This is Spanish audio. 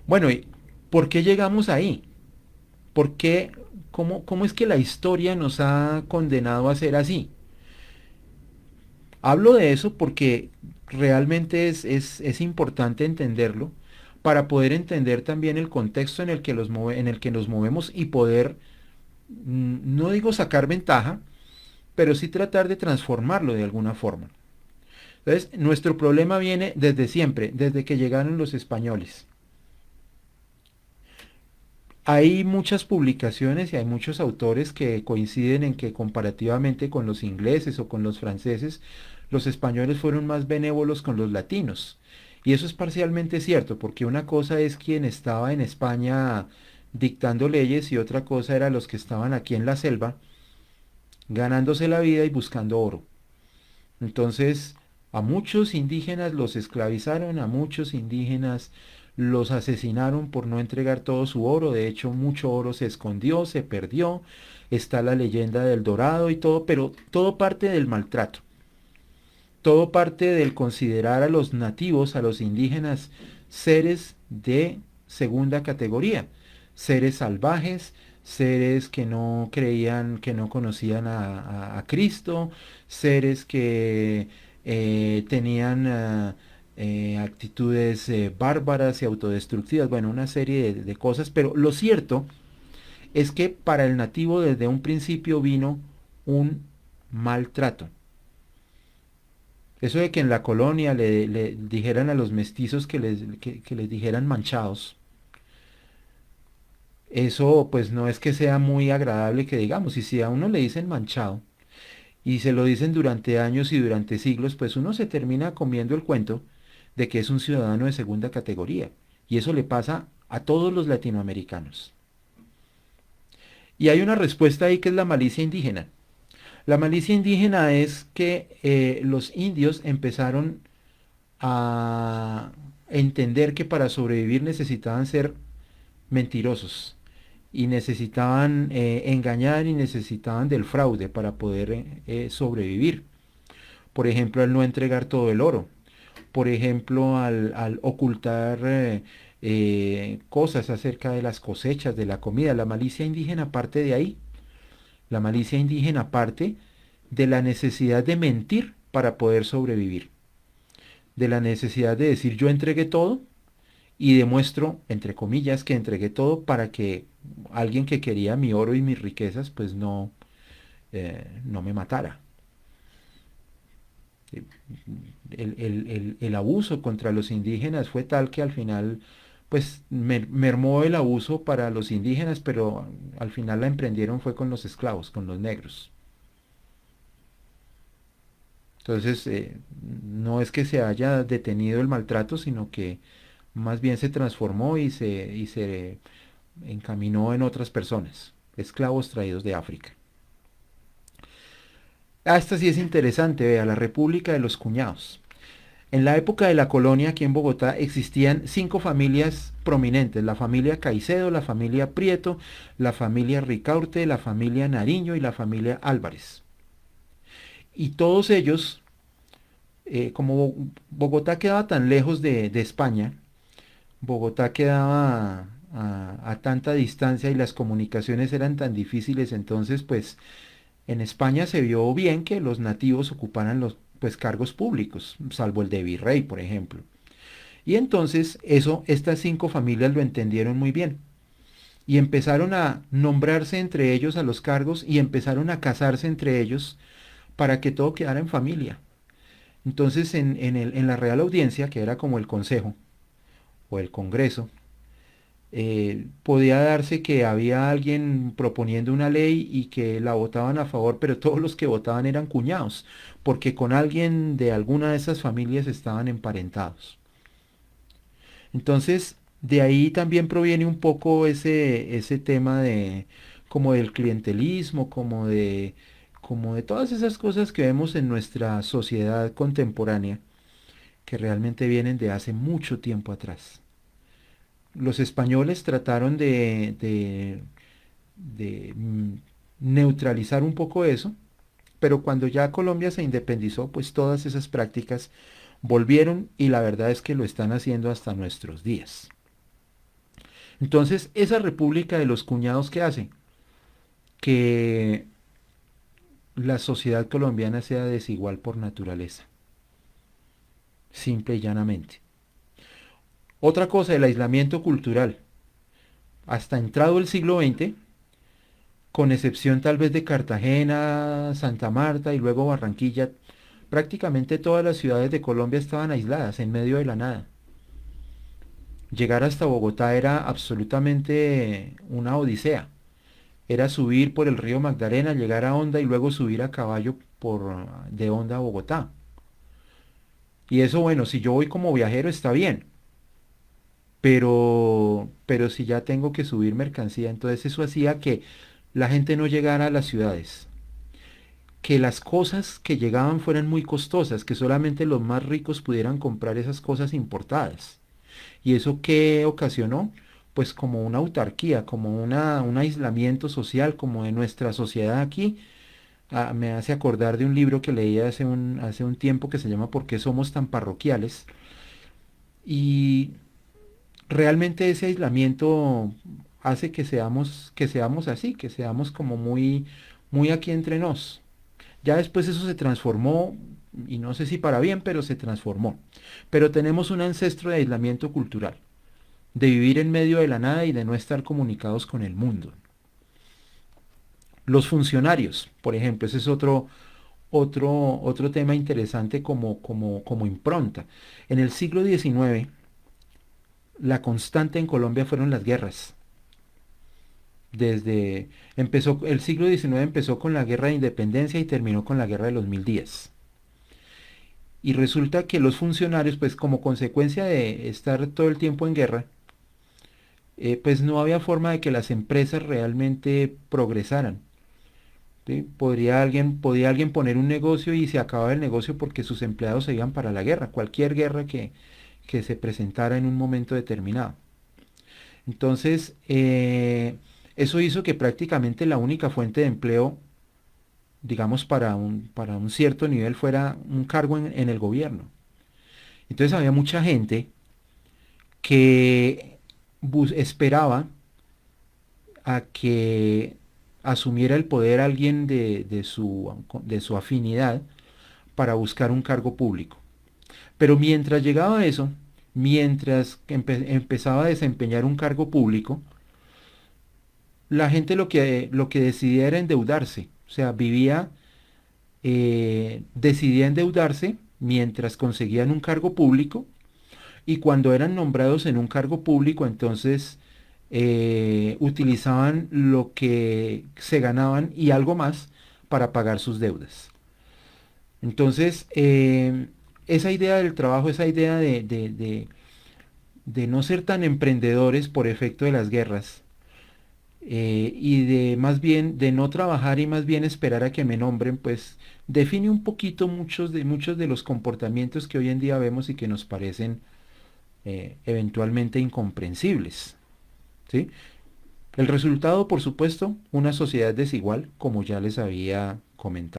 Bueno, ¿y por qué llegamos ahí? ¿Por qué, cómo es que la historia nos ha condenado a ser así? Hablo de eso porque realmente es importante entenderlo para poder entender también el contexto en el que, en el que nos movemos y poder, no digo sacar ventaja, pero sí tratar de transformarlo de alguna forma. Entonces, nuestro problema viene desde siempre, desde que llegaron los españoles. Hay muchas publicaciones y hay muchos autores que coinciden en que comparativamente con los ingleses o con los franceses, los españoles fueron más benévolos con los latinos. Y eso es parcialmente cierto, porque una cosa es quien estaba en España dictando leyes y otra cosa era los que estaban aquí en la selva ganándose la vida y buscando oro. Entonces, a muchos indígenas los esclavizaron, a muchos indígenas los asesinaron por no entregar todo su oro. De hecho, mucho oro se escondió, se perdió. Está la leyenda del Dorado y todo, pero todo parte del maltrato. Todo parte del considerar a los nativos, a los indígenas, seres de segunda categoría, seres salvajes, seres que no creían, que no conocían a Cristo, seres que tenían actitudes bárbaras y autodestructivas, bueno, una serie de cosas, pero lo cierto es que para el nativo desde un principio vino un maltrato. Eso de que en la colonia le dijeran a los mestizos que les dijeran manchados, eso pues no es que sea muy agradable que digamos, y si a uno le dicen manchado y se lo dicen durante años y durante siglos, pues uno se termina comiendo el cuento de que es un ciudadano de segunda categoría. Y eso le pasa a todos los latinoamericanos. Y hay una respuesta ahí que es la malicia indígena. La malicia indígena es que los indios empezaron a entender que para sobrevivir necesitaban ser mentirosos y necesitaban engañar y necesitaban del fraude para poder sobrevivir. Por ejemplo, al no entregar todo el oro. Por ejemplo, al ocultar cosas acerca de las cosechas, de la comida. La malicia indígena parte de ahí. La malicia indígena parte de la necesidad de mentir para poder sobrevivir. De la necesidad de decir yo entregué todo y demuestro, entre comillas, que entregué todo para que alguien que quería mi oro y mis riquezas, pues no, no me matara. El abuso contra los indígenas fue tal que al final, pues mermó el abuso para los indígenas, pero al final la emprendieron fue con los esclavos, con los negros. Entonces, no es que se haya detenido el maltrato, sino que más bien se transformó y se encaminó en otras personas, esclavos traídos de África. Ah, esta sí es interesante, vea, la República de los Cuñados. En la época de la colonia aquí en Bogotá existían cinco familias prominentes, la familia Caicedo, la familia Prieto, la familia Ricaurte, la familia Nariño y la familia Álvarez. Y todos ellos, como Bogotá quedaba tan lejos de España, Bogotá quedaba a tanta distancia y las comunicaciones eran tan difíciles, entonces pues en España se vio bien que los nativos ocuparan los pues cargos públicos, salvo el de virrey, por ejemplo. Y entonces eso, estas cinco familias lo entendieron muy bien y empezaron a nombrarse entre ellos a los cargos y empezaron a casarse entre ellos para que todo quedara en familia. Entonces en la Real Audiencia, que era como el Consejo o el Congreso, podía darse que había alguien proponiendo una ley y que la votaban a favor, pero todos los que votaban eran cuñados, porque con alguien de alguna de esas familias estaban emparentados. Entonces, de ahí también proviene un poco ese tema de como del clientelismo, como de todas esas cosas que vemos en nuestra sociedad contemporánea, que realmente vienen de hace mucho tiempo atrás. Los españoles trataron de neutralizar un poco eso, pero cuando ya Colombia se independizó, pues todas esas prácticas volvieron y la verdad es que lo están haciendo hasta nuestros días. Entonces, esa república de los cuñados, ¿qué hace? Que la sociedad colombiana sea desigual por naturaleza, simple y llanamente. Otra cosa, el aislamiento cultural. Hasta entrado el siglo XX, con excepción tal vez de Cartagena, Santa Marta y luego Barranquilla, prácticamente todas las ciudades de Colombia estaban aisladas en medio de la nada. Llegar hasta Bogotá era absolutamente una odisea. Era subir por el río Magdalena, llegar a Honda y luego subir a caballo de Honda a Bogotá. Y eso, bueno, si yo voy como viajero está bien, pero si ya tengo que subir mercancía, entonces eso hacía que la gente no llegara a las ciudades, que las cosas que llegaban fueran muy costosas, que solamente los más ricos pudieran comprar esas cosas importadas. ¿Y eso qué ocasionó? Pues como una autarquía, como un aislamiento social, como de nuestra sociedad aquí. Me hace acordar de un libro que leí hace un tiempo que se llama ¿Por qué somos tan parroquiales? Y realmente ese aislamiento hace que seamos así, que seamos como muy aquí entre nos. Ya después eso se transformó, y no sé si para bien, pero se transformó. Pero tenemos un ancestro de aislamiento cultural, de vivir en medio de la nada y de no estar comunicados con el mundo. Los funcionarios, por ejemplo, ese es otro tema interesante como impronta. En el siglo XIX, la constante en Colombia fueron las guerras. El siglo XIX empezó con la guerra de independencia y terminó con la guerra de los 1000 días. Y resulta que los funcionarios, pues como consecuencia de estar todo el tiempo en guerra, pues no había forma de que las empresas realmente progresaran. ¿Sí? Podía alguien poner un negocio y se acababa el negocio porque sus empleados se iban para la guerra, cualquier guerra que se presentara en un momento determinado. Entonces, eso hizo que prácticamente la única fuente de empleo, digamos, para un cierto nivel fuera un cargo en el gobierno. Entonces había mucha gente que esperaba a que asumiera el poder alguien de su afinidad para buscar un cargo público. Pero mientras llegaba a eso, mientras empezaba a desempeñar un cargo público, la gente lo que decidía era endeudarse. O sea, decidía endeudarse mientras conseguían un cargo público y cuando eran nombrados en un cargo público, entonces utilizaban lo que se ganaban y algo más para pagar sus deudas. Entonces, esa idea del trabajo, esa idea de no ser tan emprendedores por efecto de las guerras, y de más bien de no trabajar y más bien esperar a que me nombren, pues define un poquito muchos de los comportamientos que hoy en día vemos y que nos parecen eventualmente incomprensibles. ¿Sí? El resultado, por supuesto, una sociedad desigual, como ya les había comentado.